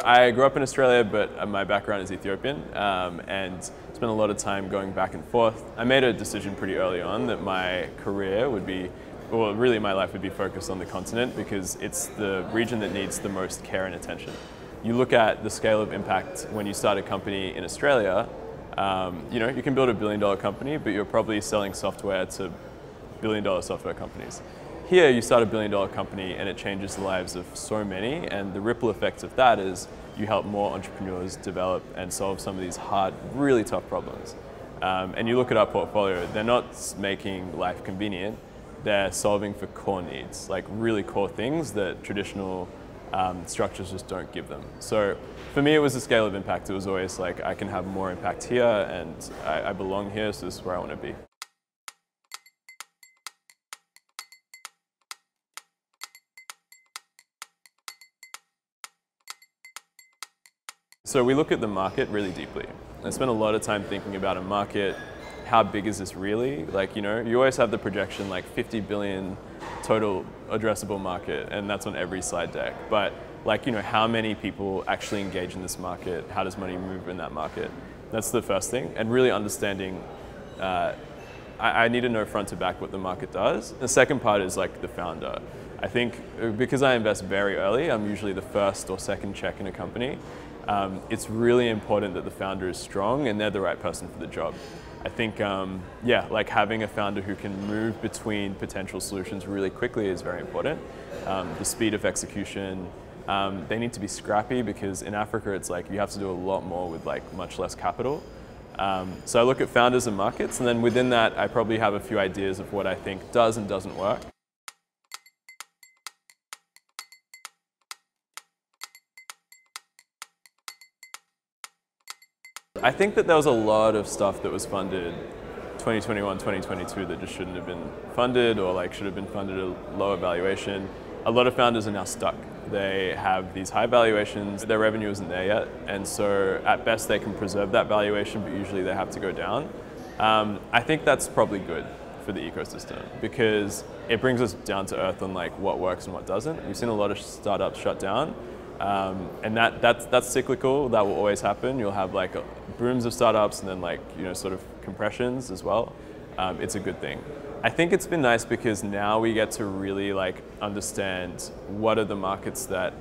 I grew up in Australia, but my background is Ethiopian, and spent a lot of time going back and forth. I made a decision pretty early on that my career would be, well, really my life would be focused on the continent because it's the region that needs the most care and attention. You look at the scale of impact when you start a company in Australia, you can build a $1 billion company, but you're probably selling software to $1 billion software companies. Here, you start a $1 billion company and it changes the lives of so many, and the ripple effects of that is you help more entrepreneurs develop and solve some of these hard, really tough problems. And you look at our portfolio, they're not making life convenient, they're solving for core needs, like really core things that traditional structures just don't give them. So for me, it was the scale of impact. It was always like, I can have more impact here and I belong here, so this is where I want to be. So we look at the market really deeply. I spent a lot of time thinking about a market. How big is this really? Like, you always have the projection like 50 billion total addressable market, and that's on every slide deck. But like, how many people actually engage in this market? How does money move in that market? That's the first thing. And really understanding, I need to know front to back what the market does. The second part is like the founder. I think because I invest very early, I'm usually the first or second check in a company. It's really important that the founder is strong and they're the right person for the job. I think, like having a founder who can move between potential solutions really quickly is very important. The speed of execution, they need to be scrappy because in Africa it's like you have to do a lot more with like much less capital. So I look at founders and markets, and then within that I probably have a few ideas of what I think does and doesn't work. I think that there was a lot of stuff that was funded 2021, 2022 that just shouldn't have been funded, or like should have been funded at a lower valuation. A lot of founders are now stuck. They have these high valuations, their revenue isn't there yet, and so at best they can preserve that valuation, but usually they have to go down. I think that's probably good for the ecosystem because it brings us down to earth on like what works and what doesn't. We've seen a lot of startups shut down. And that's cyclical. That will always happen. You'll have like booms of startups and then like sort of compressions as well. It's a good thing. I think it's been nice because now we get to really like understand what are the markets that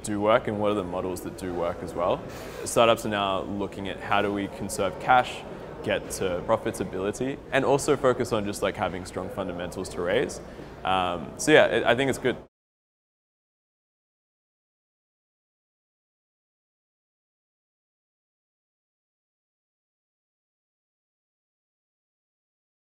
do work and what are the models that do work as well. Startups are now looking at how do we conserve cash, get to profitability, and also focus on just like having strong fundamentals to raise. So yeah, I think it's good.